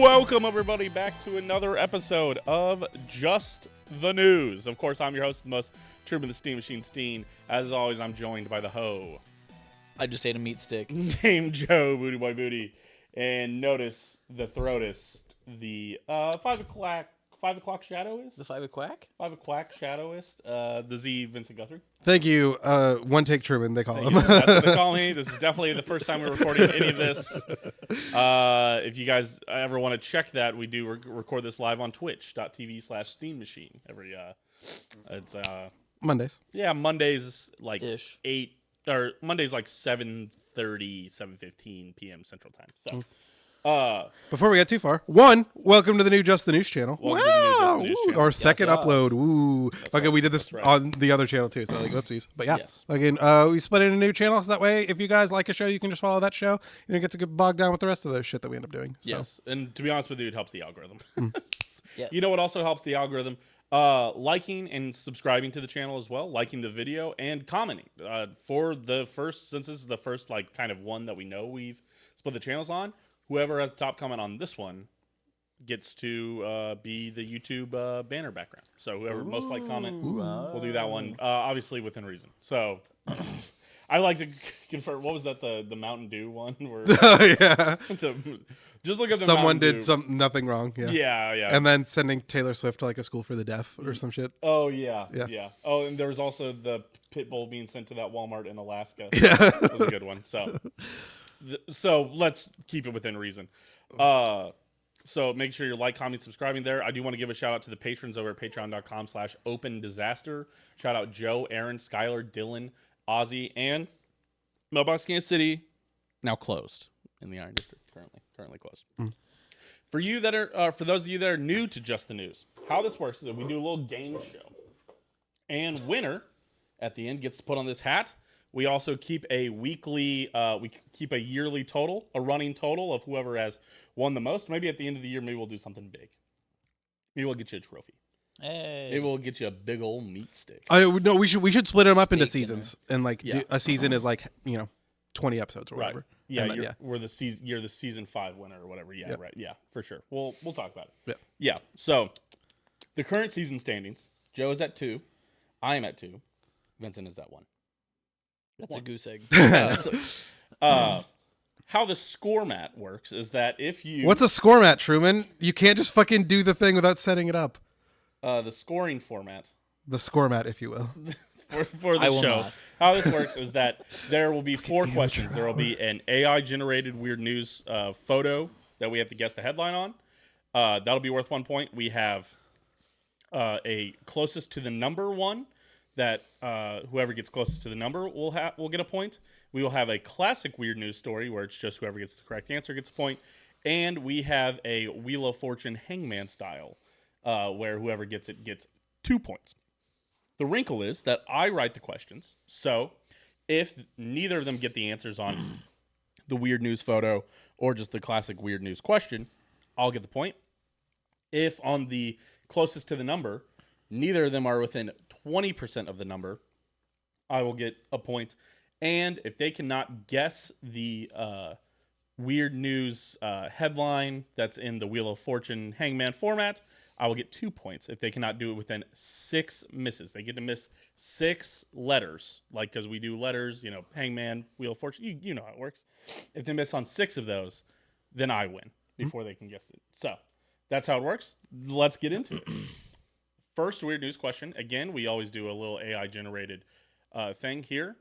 Welcome, everybody, back to another episode of Just the News. Of course, I'm your host, the most Truman the Steam Machine Steen. As always, I'm joined by the hoe. I just ate a meat stick. Named Joe, Booty Boy Booty. And notice the throatist, the 5 o'clock shadowist? The 5 o'clock? 5 o'clock shadowist, the Z Vincent Guthrie. Thank you. One take Truman, they call him. That's what they call me. This is definitely the first time we're recording any of this. If you guys ever want to check that, we do record this live on twitch.tv/Steam Machine. It's Mondays. Yeah, Mondays like Ish. 8 or Mondays like 7:30, 7:15 p.m. Central Time. So Before we get too far, welcome to the new Just the News channel. Welcome to the new Just the News channel. Our second Yes, upload. Ooh. Okay, we did this right. on the other channel too, so like whoopsies. But yeah, Yes. again, we split it in a new channel, so that way if you guys like a show, you can just follow that show. You don't get to get bogged down with the rest of the shit that we end up doing. So. yes, and to be honest with you, it helps the algorithm. Yes. You know what also helps the algorithm? Liking and subscribing to the channel as well, liking the video and commenting. For the first, since this is the first like kind of one that we know we've split the channels on, whoever has the top comment on this one gets to be the YouTube banner background. So whoever most like comment will do that one, obviously within reason. So I like to confirm. What was that? The Mountain Dew one? Where Yeah. just look at the Someone Mountain did Dew. nothing wrong. Yeah. Yeah. And then sending Taylor Swift to like a school for the deaf or some shit. Oh yeah. Yeah. Oh, and there was also the pit bull being sent to that Walmart in Alaska. Yeah. That was a good one. So let's keep it within reason. So make sure you like, comment, subscribing there. I do want to give a shout out to the patrons over at patreon.com/open disaster. Shout out Joe, Aaron, Skylar, Dylan, Ozzy, and Mailbox Kansas City, now closed in the Iron District. Currently closed. For you that are, for those of you that are new to Just the News, how this works is that we do a little game show, and winner at the end gets to put on this hat. We also keep a weekly, we keep a yearly total, a running total of whoever has won the most. Maybe at the end of the year, maybe we'll do something big. Maybe we'll get you a trophy. Hey. Maybe we'll get you a big old meat stick. No, we should split them up into Steak seasons, and like Yeah. a season is like 20 episodes or Right. whatever. Yeah, And then, you're the season 5 winner or whatever. Yeah, Yep. right. Yeah, for sure. We'll talk about it. Yeah. Yeah. So the current season standings: Joe is at 2, I am at 2, Vincent is at 1. That's a goose egg. How the score mat works is that if you What's a score mat, Truman? You can't just fucking do the thing without setting it up. the scoring format The score mat, if you will. for the I will show. not. How this works is that there will be 4 questions. There will be an AI generated weird news photo that we have to guess the headline on. That'll be worth 1 point. We have a closest to the number one that whoever gets closest to the number will get a point. We will have a classic weird news story where it's just whoever gets the correct answer gets a point. And we have a Wheel of Fortune hangman style where whoever gets it gets 2 points. The wrinkle is that I write the questions. So if neither of them get the answers on the weird news photo or just the classic weird news question, I'll get the point. If on the closest to the number, neither of them are within 20% of the number, I will get a point. And if they cannot guess the weird news headline that's in the Wheel of Fortune hangman format, I will get 2 points. If they cannot do it within 6 misses, they get to miss 6 letters. Like, because we do letters, hangman, Wheel of Fortune, you know how it works. If they miss on 6 of those, then I win before they can guess it. So that's how it works. Let's get into it. First weird news question. Again, we always do a little AI generated thing here.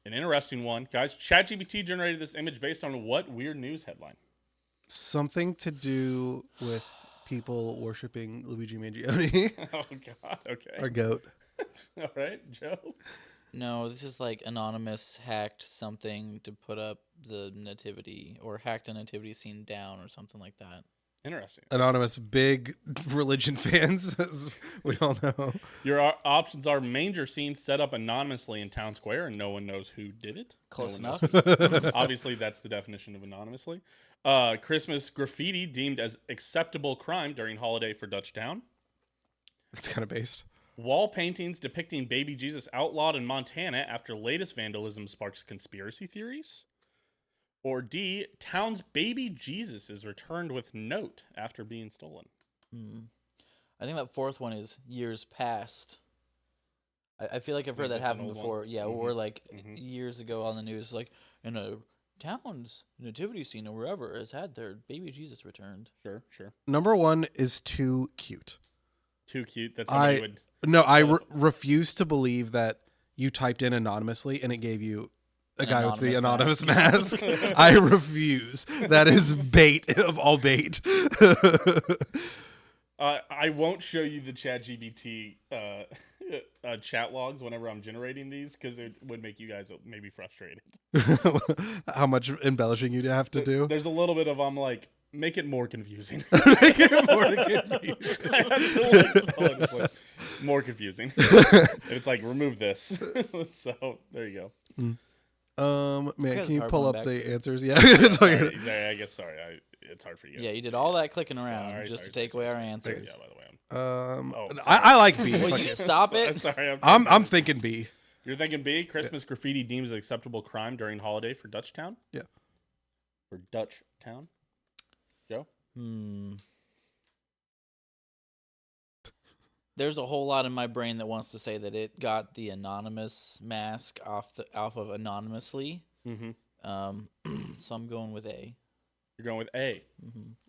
An interesting one. Guys, ChatGPT generated this image based on what weird news headline? Something to do with people worshiping Luigi Mangione, Oh, God. Okay. our goat. All right, Joe. No, this is like anonymous hacked something to put up the nativity or hacked a nativity scene down or something like that. Interesting. Anonymous, big religion fans, as we all know. Your options are manger scenes set up anonymously in town square and no one knows who did it. Close No one enough. knows. Obviously, that's the definition of anonymously. Christmas graffiti deemed as acceptable crime during holiday for Dutchtown. It's kind of based. Wall paintings depicting baby Jesus outlawed in Montana after latest vandalism sparks conspiracy theories. Or D, town's baby Jesus is returned with note after being stolen. I think that fourth one is years past. I feel like I've heard that that's an happen old before. one. Yeah, or like years ago on the news, like in a town's nativity scene or wherever has had their baby Jesus returned. Sure. Number 1 is too cute. Too cute that somebody would. No, I refuse to believe that you typed in anonymously and it gave you a guy with the anonymous mask. I refuse. That is bait of all bait. I won't show you the ChatGPT chat logs whenever I'm generating these because it would make you guys maybe frustrated. How much embellishing you have to do. There's a little bit of I'm like, make it more confusing. Make it more confusing. I have to it's like, more confusing. It's like remove this. So there you go. Man, can you pull up the answers? Yeah, Sorry, I guess sorry. It's hard for you guys. Yeah, to you did see all it. that clicking around just to take away our answers. Yeah, by the way. I like B. Will you stop it? Sorry, I'm thinking B. You're thinking B? Christmas graffiti deemed as an acceptable crime during holiday for Dutchtown? Yeah. For Dutchtown? Joe? There's a whole lot in my brain that wants to say that it got the anonymous mask off of anonymously. So I'm going with A. You're going with A.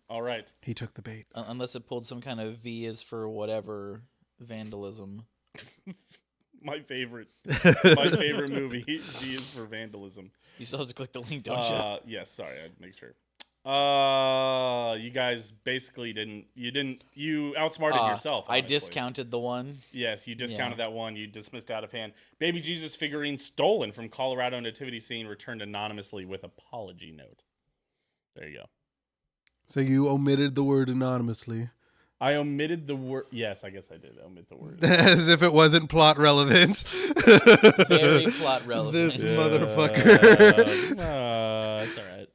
All right. He took the bait. Unless it pulled some kind of V is for whatever vandalism. My favorite movie. V is for vandalism. You still have to click the link, don't you? Yes, sorry, I'd make sure. You guys basically you outsmarted yourself. I honestly. discounted the one. Yes, you discounted that one. You dismissed out of hand. Baby Jesus figurine stolen from Colorado nativity scene returned anonymously with apology note. There you go. So you omitted the word anonymously. I omitted the word. Yes, I guess I did omit the word. As if it wasn't plot relevant. Very plot relevant. This motherfucker. It's all right.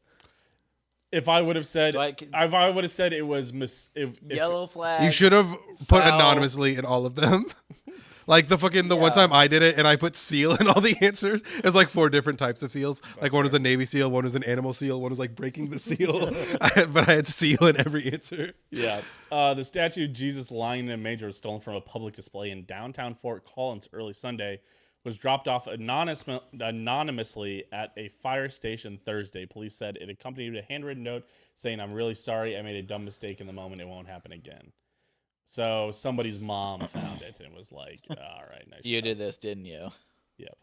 If I would have said, it was Yellow flag. You should have put foul. anonymously in all of them. Like the one time I did it and I put seal in all the answers. It was like 4 different types of seals. Like one was a Navy seal, one was an animal seal, one was like breaking the seal. But I had seal in every answer. Yeah. The statue of Jesus lying in a manger was stolen from a public display in downtown Fort Collins early Sunday. Was dropped off anonymously at a fire station Thursday. Police said it accompanied a handwritten note saying, "I'm really sorry. I made a dumb mistake in the moment. It won't happen again." So somebody's mom found it and was like, all right, nice. You did this, didn't you? Yep.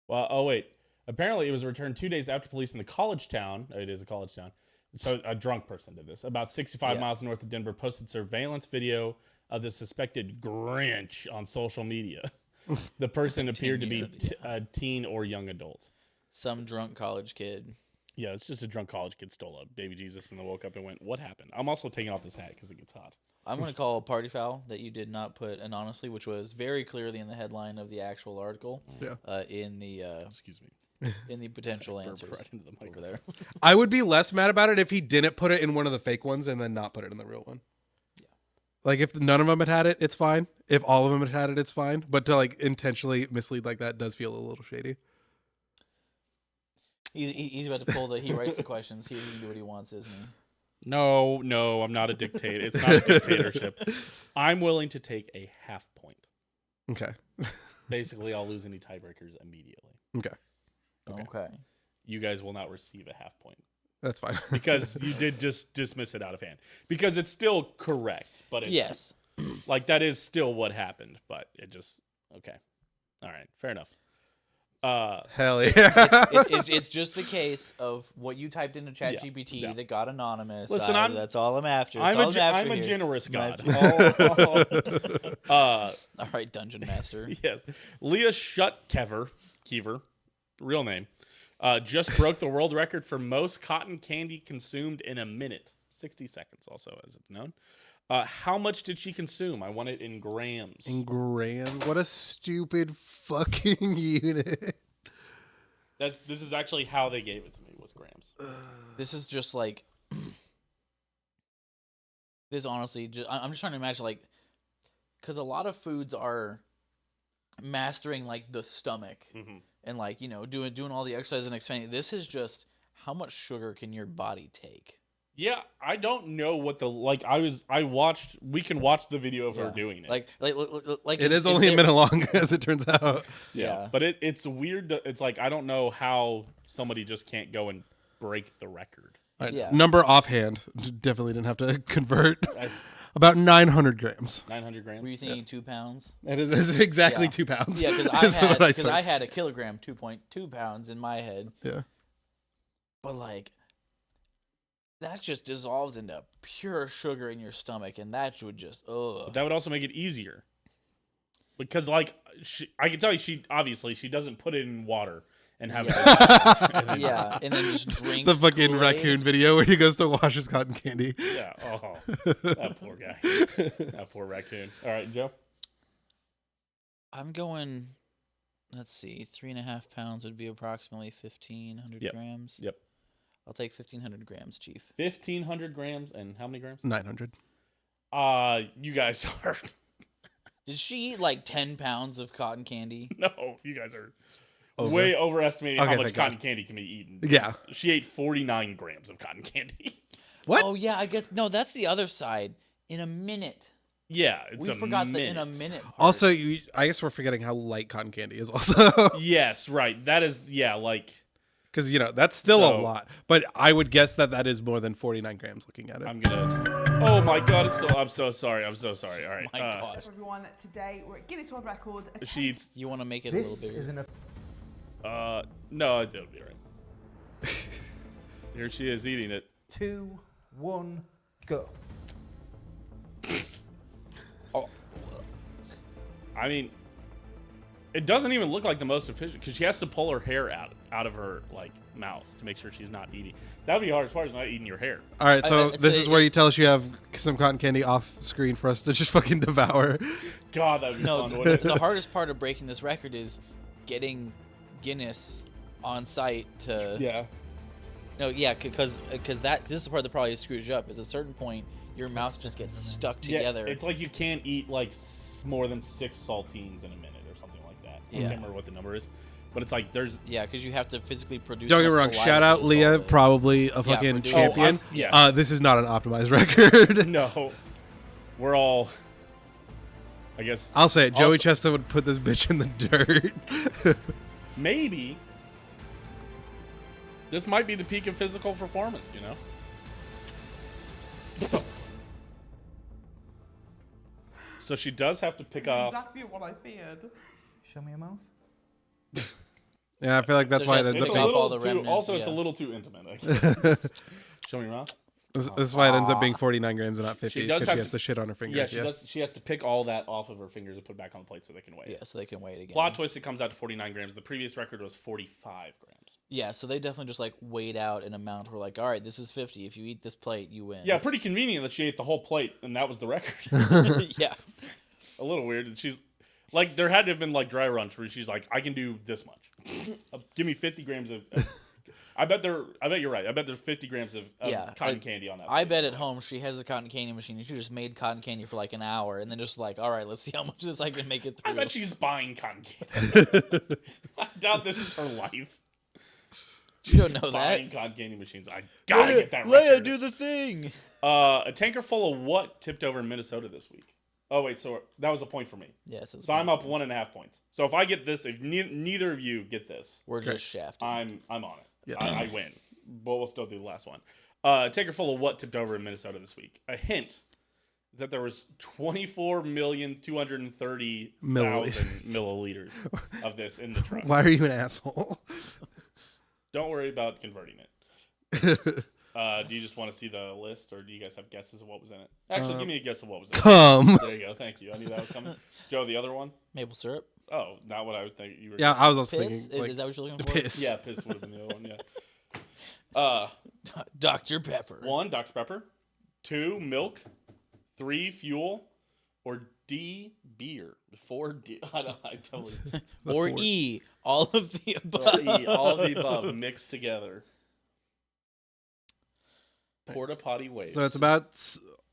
Well, oh, wait. Apparently, it was returned 2 days after police in the college town. It is a college town. So a drunk person did this. About 65 miles north of Denver, posted surveillance video of the suspected Grinch on social media. The person appeared to be a teen or young adult. Some drunk college kid. Yeah, it's just a drunk college kid stole a baby Jesus and then woke up and went, what happened? I'm also taking off this hat because it gets hot. I'm going to call a party foul that you did not put anonymously, which was very clearly in the headline of the actual article. Yeah. In the Excuse me. In the potential answers right into the over there. I would be less mad about it if he didn't put it in one of the fake ones and then not put it in the real one. Yeah. Like if none of them had it, it's fine. If all of them had it, it's fine. But to like intentionally mislead like that does feel a little shady. He's about to pull he writes the questions. He can do what he wants, isn't he? No, I'm not a dictator. It's not a dictatorship. I'm willing to take a half point. Okay. Basically, I'll lose any tiebreakers immediately. Okay. You guys will not receive a half point. That's fine. Because you did just dismiss it out of hand. Because it's still correct, but it's yes. Like that is still what happened, but it just okay. All right, fair enough. Hell yeah. It's just the case of what you typed into ChatGPT that got anonymous. Listen, that's all I'm after. I'm a generous god. All right, Dungeon Master. Yes. Leah Shutkever, real name, just broke the world record for most cotton candy consumed in a minute. 60 seconds also, as it's known. How much did she consume? I want it in grams. In grams? What a stupid fucking unit. This is actually how they gave it to me, was grams. This is just like... This honestly... I'm just trying to imagine, like... Because a lot of foods are mastering, like, the stomach. Mm-hmm. And, like, you know, doing all the exercise and expanding. This is just how much sugar can your body take? Yeah, I don't know what the we can watch the video of her doing it. Like It is only a minute long, as it turns out. Yeah. But it's weird. It's like I don't know how somebody just can't go and break the record. All right, Yeah. number offhand, definitely didn't have to convert. That's About 900 grams. 900 grams. Were you thinking 2 pounds? That is exactly Yeah. 2 pounds. Yeah, Is what because I said. had a kilogram, 2.2 pounds in my head. Yeah. But like, that just dissolves into pure sugar in your stomach, and that would just But that would also make it easier. Because like I can tell you, she doesn't put it in water and have it. And then- yeah, and then just drink The fucking Kool-Aid. raccoon video where he goes to wash his cotton candy. Yeah. Oh, that poor guy. That poor raccoon. All right, Joe. I'm going. Let's see, 3.5 pounds would be approximately 1,500 Yep. grams. Yep. I'll take 1,500 grams, Chief. 1,500 grams and how many grams? 900. You guys are Did she eat like 10 pounds of cotton candy? no. You guys are Over? way overestimating Okay, how much thank cotton God. candy can be eaten. Yeah. She ate 49 grams of cotton candy. What? Oh yeah, I guess no. That's the other side. In a minute, Yeah, it's we a forgot minute. the in a minute. Part. Also, I guess we're forgetting how light cotton candy is also. Yes, right. That is like Because, that's still a So- lot. But I would guess that is more than 49 grams looking at it. I'm gonna. Oh my God! I'm so sorry. I'm so sorry. All right. My God. Everyone, today we're at Guinness World Records. She eats. You want to make it a little This bigger? is an No, it'll be all right. Here she is eating it. 2, 1, go. I mean, it doesn't even look like the most efficient because she has to pull her hair out of her mouth to make sure she's not eating. That would be hard as far as not eating your hair. All right, so I'd this say is where you tell us you have some cotton candy off screen for us to just fucking devour. God, that'd be No, fun. Wouldn't the it? hardest part of breaking this record is getting Guinness on site to. Yeah. No, yeah, because this is the part that probably screws you up. Is at a certain point your mouth just gets stuck together. Yeah, it's like you can't eat more than 6 saltines in a minute or something like that. I Yeah. can't remember what the number is, but it's like there's. Yeah, because you have to physically produce. Don't get me enough wrong. saliva Shout to out dissolve Leah, it. probably a fucking for doing champion. it. Yes. This is not an optimized record. No, we're all. I guess I'll say it. Joey Also- Chestnut would put this bitch in the dirt. maybe this might be the peak of physical performance. So she does have to pick off. Exactly what I feared. Show me your mouth. Yeah, I feel like that's So why it just ends It's up a pick being. off all little the too. remnants, Also, it's a yeah. little too intimate. I guess. Show me your mouth. This is why it ends up being 49 grams and not 50 She because does she have has to- the shit on her fingers. Yeah, she does. She has to pick all that off of her fingers and put it back on the plate so they can weigh Yeah, it. so they can weigh it again. Plot twist: it comes out to 49 grams. The previous record was 45 grams. Yeah, so they definitely just weighed out an amount. We're like, all right, this is 50. If you eat this plate, you win. Yeah, pretty convenient that she ate the whole plate and that was the record. yeah. A little weird. And she's like, there had to have been dry runs where she's like, I can do this much. Give me 50 grams of. I bet you're right. I bet there's 50 grams of cotton candy on that. I plate. bet at home she has a cotton candy machine and she just made cotton candy for an hour and then just all right, let's see how much of this I can make it through. I bet she's buying cotton candy. I doubt this is her life. You don't know that. Buying cotton candy machines. I gotta get that Leia, record. do the thing. A tanker full of what tipped over in Minnesota this week? Oh wait, so that was a point for me. Yeah, So I'm up 1.5 points. So if I get this, if neither of you get this, We're just shafted. I'm on it. Yeah. I win. But we'll still do the last one. Tanker full of what tipped over in Minnesota this week? A hint is that there was 24,230,000 milliliters of this in the truck. Why are you an asshole? Don't worry about converting it. Do you just want to see the list, or do you guys have guesses of what was in it? Actually, give me a guess of what was in it. Come. There you go. Thank you. I knew that was coming. Joe, the other one? Maple syrup. Oh, not what I would think you were. Yeah, I was also Piss? thinking. Is that what you're looking the for? piss. Yeah, piss would have been the other one. Yeah. Dr. Pepper. 1, Dr. Pepper. 2, milk. 3, fuel. Or D, beer. 4, D. I totally. Or four. E. All of the above. E, all of the above mixed together. Porta potty waste. So it's about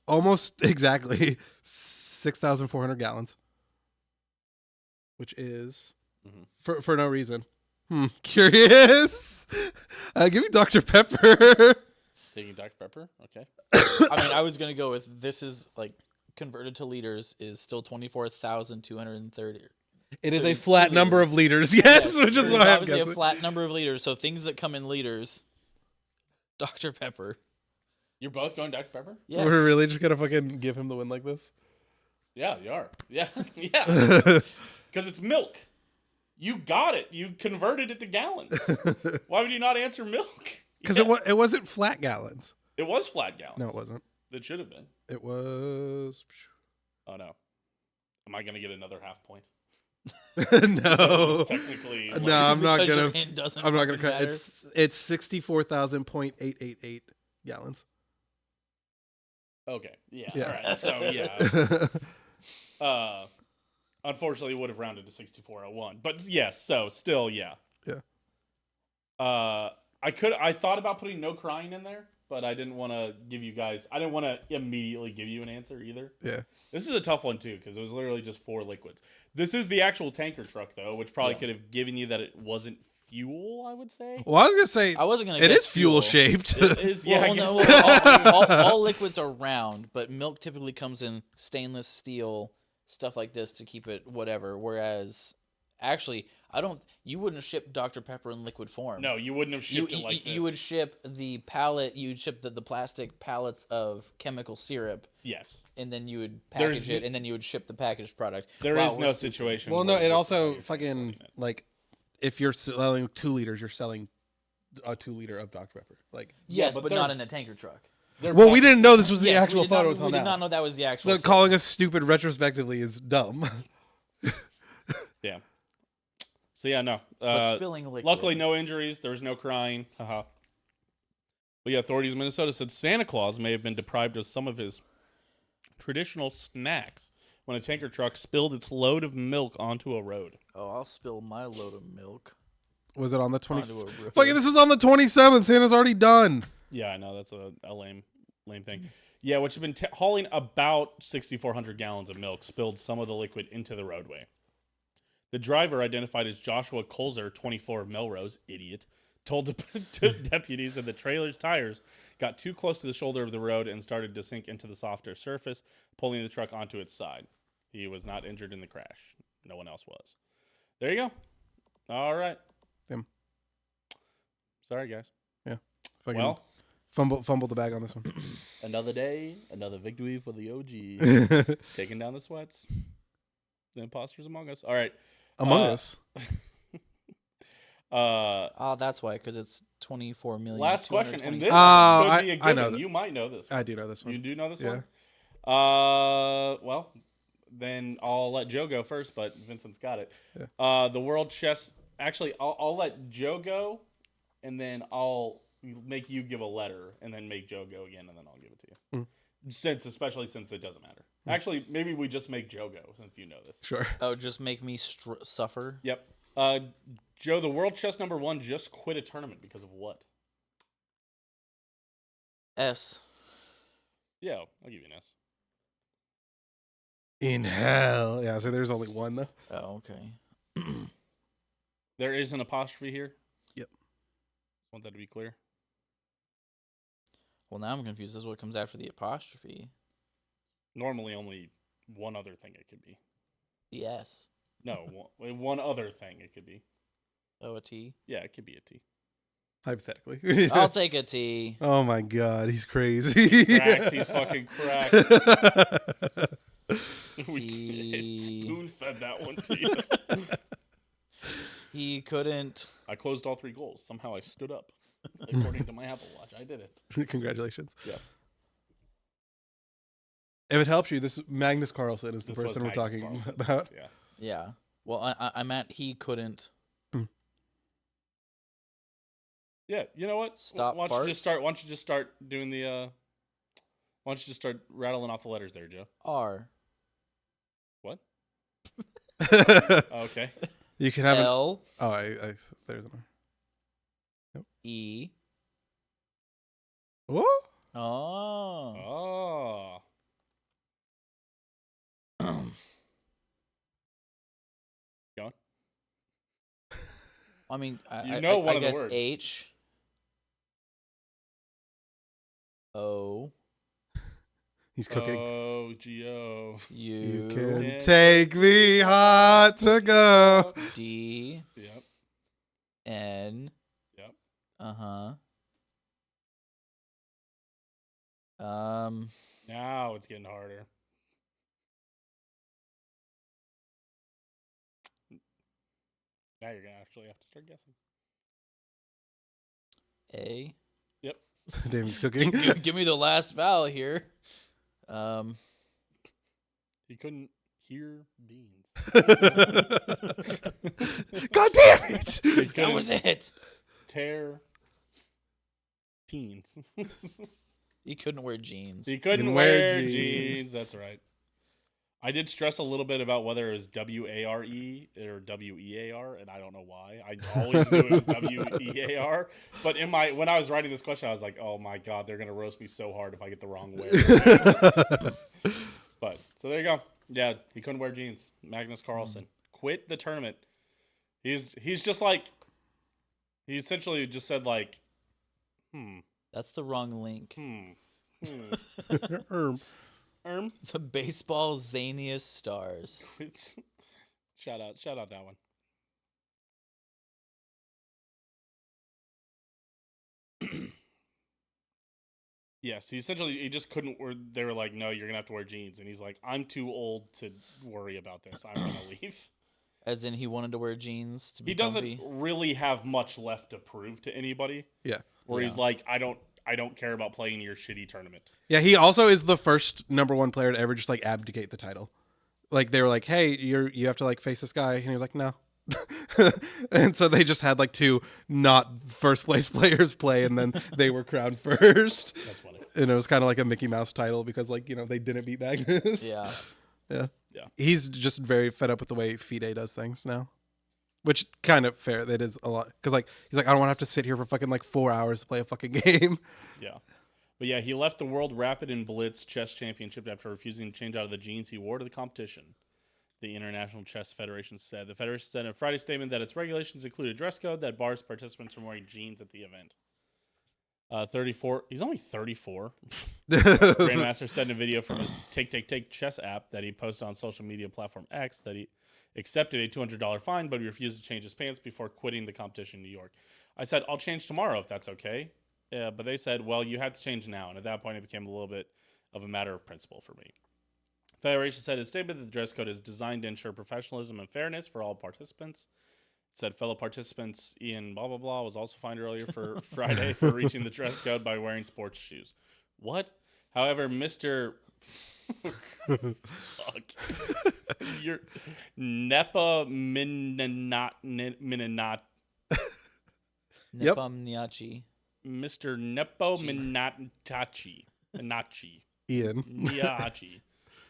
almost exactly 6,400 gallons, which is Mhm. for no reason. Curious. Give me Dr. Pepper. Taking Dr. Pepper. Okay. I mean, I was gonna go with this is like converted to liters is still 24,230. It is So a it's flat 2 number liters. of liters, yes, which is There's why I'm obviously guessing. a flat number of liters. So things that come in liters, Dr. Pepper. You're both going Dr. Pepper? Yes. We're really just gonna fucking give him the win like this? Yeah, you are. Yeah, yeah. Because it's milk. You got it. You converted it to gallons. Why would you not answer milk? Because Yeah. it wasn't flat gallons. It was flat gallons. No, it wasn't. It should have been. It was. Oh no. Am I gonna get another half point? No. It's technically. No, I'm not Because your gonna. hint doesn't I'm not gonna. fucking Cry. matter. It's 64,000.888 gallons. Okay. Yeah. Yeah. All right. So yeah. Unfortunately, would have rounded to 6401, but yes. So still, yeah. Yeah. I thought about putting no crying in there, but I didn't want to give you guys. I didn't want to immediately give you an answer either. Yeah. This is a tough one too because it was literally just 4 liquids. This is the actual tanker truck though, which probably could have given you that it wasn't fuel. I would say. Well, I was gonna say I wasn't gonna. it guess is fuel shaped. It is. Yeah. Well, I guess no, so. all liquids are round, but milk typically comes in stainless steel, stuff like this to keep it whatever. Whereas, actually, you wouldn't ship Dr. Pepper in liquid form. No, you wouldn't have shipped it like this. You would ship the pallet. You'd ship the plastic pallets of chemical syrup, Yes. and then you would There's package it, and then you would ship the packaged product. There Wow, is we're no stupid. situation. Well, no, where it this is also how you're fucking transporting it. like if you're selling 2 liters, you're selling a 2 liter of Dr. Pepper. Like, Yes, but but they're- not in a tanker truck. They're well, we packaged didn't know this was the Yes, actual we did not- photo until We did now. not know that was the actual. So photo. calling us stupid retrospectively is dumb. Yeah. So yeah, no. But spilling liquid. Luckily, no injuries. There was no crying. Haha. But yeah, authorities in Minnesota said Santa Claus may have been deprived of some of his traditional snacks when a tanker truck spilled its load of milk onto a road. Oh, I'll spill my load of milk. Was it on the 20? Onto a river. Fucking, this was on the 27th. Santa's already done. Yeah, I know that's a lame thing. Yeah, which had been hauling about 6,400 gallons of milk, spilled some of the liquid into the roadway. The driver, identified as Joshua Colzer, 24 of Melrose, idiot, told deputies that the trailer's tires got too close to the shoulder of the road and started to sink into the softer surface, pulling the truck onto its side. He was not injured in the crash. No one else was. There you go. All right. Damn. Sorry, guys. Yeah. Fucking Well, fumbled the bag on this one. another day, another victory for the OG. Taking down the sweats. The imposters among us. All right. Among Us. Oh, that's why, because it's 24 million. Last question, and this Oh, could be a I given. know that. You might know this one. I do know this one. You do know this Yeah. one? Well, then I'll let Joe go first, but Vincent's got it. Yeah. The world chess. Actually, I'll let Joe go, and then I'll make you give a letter, and then make Joe go again, and then I'll give it to you. Especially since it doesn't matter. Actually, maybe we just make Joe go since you know this. Sure. Oh, just make me suffer. Yep. Joe, the world chess number 1 just quit a tournament because of what? S. Yeah, I'll give you an S. In hell. Yeah, so there's only one, though. Oh, okay. There is an apostrophe here. Yep. Want that to be clear. Well, now I'm confused. This is what comes after the apostrophe. Normally, only one other thing it could be. The S. No, one other thing it could be. Oh, a T. Yeah, it could be a T. Hypothetically. I'll take a T. Oh my god, he's crazy. Cracked. He's fucking cracked. We He- spoon-fed that one to you. He couldn't. I closed all 3 goals. Somehow I stood up. According to my Apple Watch, I did it. Congratulations. Yes. If it helps you, this Magnus Carlsen is the This was person we're Magnus talking Carlsen, about. Yeah. Yeah. Well, I'm at he couldn't. Yeah. You know what? Stop Why don't you just farts? start? Why don't you just start doing the? Why don't you just start rattling off the letters there, Joe? R. What? Okay. You can have an. L. Oh, there's an. E. What? Oh. Oh. Go on. I mean, You know one I of the guess words. H. O He's cooking. O-G-O. You U can take me hot to go. D Yep. N. Yep. Now it's getting harder. Now you're going to actually have to start guessing. A. Yep. Damn, he's cooking. Give me the last vowel here. He couldn't hear beans. God damn it! He That couldn't was it. tear teens. He couldn't wear jeans. He couldn't Couldn't wear wear jeans. jeans. That's right. I did stress a little bit about whether it was W-A-R-E or W-E-A-R, and I don't know why. I always knew it was W-E-A-R. But when I was writing this question, I was like, oh my God, they're going to roast me so hard if I get the wrong way. But, so there you go. Yeah, he couldn't wear jeans. Magnus Carlsen. Quit the tournament. He's just like, he essentially just said like, That's the wrong link. The baseball zaniest stars. Shout out that one. Yes, he just couldn't wear. They were like, no, you're gonna have to wear jeans, and he's like, I'm too old to worry about this. I'm gonna leave. As in, he wanted to wear jeans to be He doesn't comfy. really have much left to prove to anybody. Yeah. Where he's like, I don't care about playing your shitty tournament. Yeah, he also is the first #1 player to ever just like abdicate the title. Like they were like, "Hey, you have to like face this guy," and he was like, "No." And so they just had like two not first place players play, and then they were crowned first. That's funny. And it was kind of like a Mickey Mouse title because like they didn't beat Magnus. Yeah. Yeah. Yeah. He's just very fed up with the way FIDE does things now. Which kind of fair. That is a lot. Because like he's like, I don't want to have to sit here for fucking like 4 hours to play a fucking game. Yeah. But yeah, he left the World Rapid and Blitz Chess Championship after refusing to change out of the jeans he wore to the competition. The International Chess Federation said. The Federation said in a Friday statement that its regulations include a dress code that bars participants from wearing jeans at the event. 34. He's only 34. Grandmaster said in a video from his Take chess app that he posted on social media platform X that he accepted a $200 fine, but he refused to change his pants before quitting the competition in New York. I said, I'll change tomorrow if that's okay. But they said, well, you have to change now. And at that point, it became a little bit of a matter of principle for me. Federation said in a statement that the dress code is designed to ensure professionalism and fairness for all participants. It said fellow participants Ian blah, blah, blah was also fined earlier for Friday for reaching the dress code by wearing sports shoes. What? However, Mr. Fuck. You're Nepa Minanat. Yep. Nepomniachtchi. Mr. Nepo Minatachi. Ian. Niachi.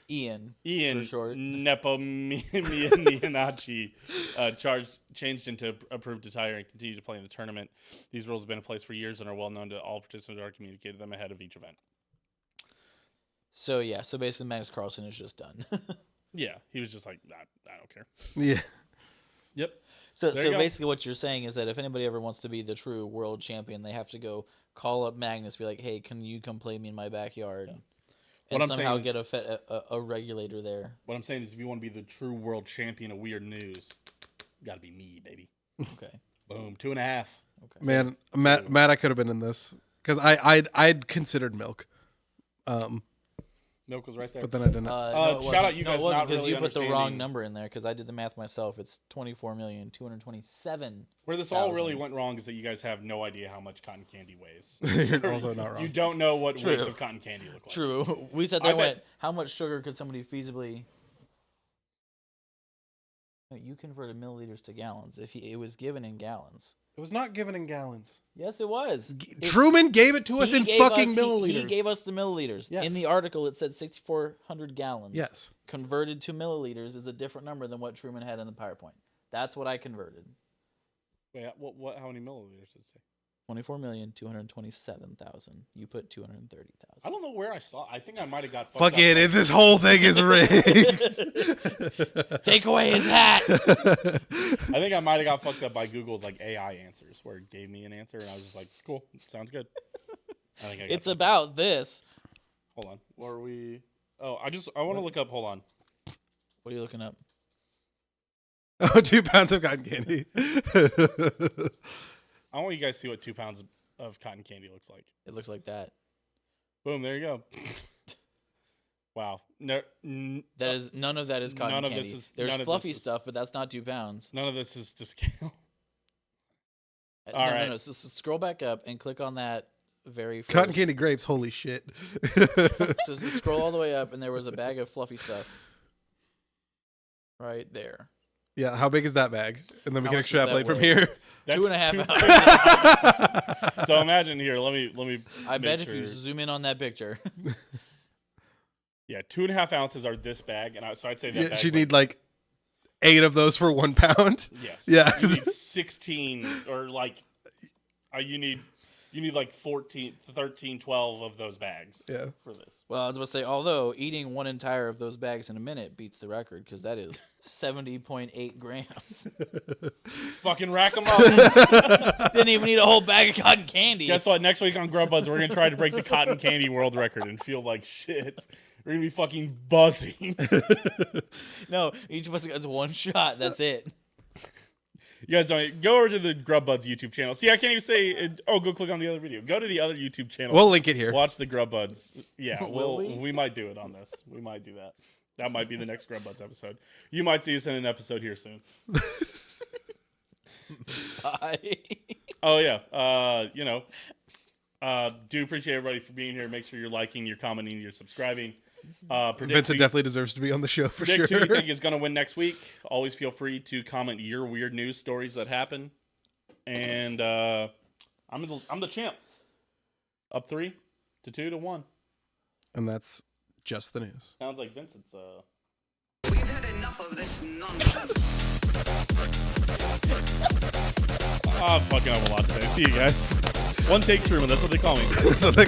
Ian. Ian For short. Nepo Minatachi changed into approved attire and continued to play in the tournament. These rules have been in place for years and are well known to all participants who are communicated them ahead of each event. So yeah, so basically Magnus Carlsen is just done. Yeah, he was just like, I don't care. Yeah. Yep. So There you go. basically what you're saying is that if anybody ever wants to be the true world champion, they have to go call up Magnus, be like, hey, can you come play me in my backyard? Yeah. And What I'm somehow saying get a regulator there. What I'm saying is if you want to be the true world champion of weird news, you got to be me, baby. Okay. Boom. 2.5. Okay. Man, Matt, I could have been in this because I'd considered Milk, Milk was right there. but then I didn't. No, it shout out wasn't. you No, it guys wasn't not because really you put the wrong understanding- number in there because I did the math myself. It's 24,227,000. Where this all really went wrong is that you guys have no idea how much cotton candy weighs. You're also not wrong. You don't know what True. weights of cotton candy look like. True. We sat there and I went, how much sugar could somebody feasibly... No, you converted milliliters to gallons. It was given in gallons. It was not given in gallons. Yes, it was. Truman gave it to us He in gave fucking us- milliliters. He gave us the milliliters. Yes. In the article, it said 6,400 gallons. Yes. Converted to milliliters is a different number than what Truman had in the PowerPoint. That's what I converted. Wait, what? How many milliliters did it say? 24,227,000. You put 230,000. I don't know where I saw. I think I might have got fucked Fuck up. it. This whole thing is rigged. Take away his hat. I think I might have got fucked up by Google's like AI answers, where it gave me an answer, and I was just like, "Cool, sounds good." I think I got It's that. about this. Hold on. Where are we? Oh, I want to look up. Hold on. What are you looking up? Oh, 2 pounds of cotton candy. I want you guys to see what 2 pounds of cotton candy looks like. It looks like that. Boom. There you go. Wow. No. That is none of that is cotton None of candy. this is- There's none of fluffy this is- stuff, but that's not 2 pounds. None of this is to scale. No, All right. no. So scroll back up and click on that very first. Cotton candy grapes. Holy shit. So scroll all the way up, and there was a bag of fluffy stuff. Right there. Yeah. How big is that bag? And then we How can much does that extrapolate from weigh? here. That's 2.5 ounces. So imagine here. Let me. I make bet sure. if you zoom in on that picture. Yeah, 2.5 ounces are this bag, and so I'd say that. Yeah, bag's she'd need like 8 of those for 1 pound. Yes. Yeah. You need 16 or like you need like 14, 13, 12 of those bags Yeah. for this. Well, I was about to say, although eating one entire of those bags in a minute beats the record because that is 70.8 grams. Fucking rack them up. Didn't even need a whole bag of cotton candy. Guess what? Next week on Grub Buds, we're going to try to break the cotton candy world record and feel like shit. We're going to be fucking buzzing. No, each of us gets one shot. That's it. You guys don't go over to the Grub Buds YouTube channel. See, I can't even say, go click on the other video. Go to the other YouTube channel. We'll link it here. Watch the Grub Buds. Yeah, Will we? we might do it on this. We might do that. That might be the next Grub Buds episode. You might see us in an episode here soon. Bye. Oh yeah. Do appreciate everybody for being here. Make sure you're liking, you're commenting, you're subscribing. Predict Vincent who- definitely deserves to be on the show for predict sure. who you think is going to win next week. Always feel free to comment your weird news stories that happen. And I'm the champ. Up 3 to 2 to 1. And that's just the news. Sounds like Vincent's. We've had enough of this nonsense. I'm fucking up a lot today. See you guys. One take Truman. That's what they call me. So they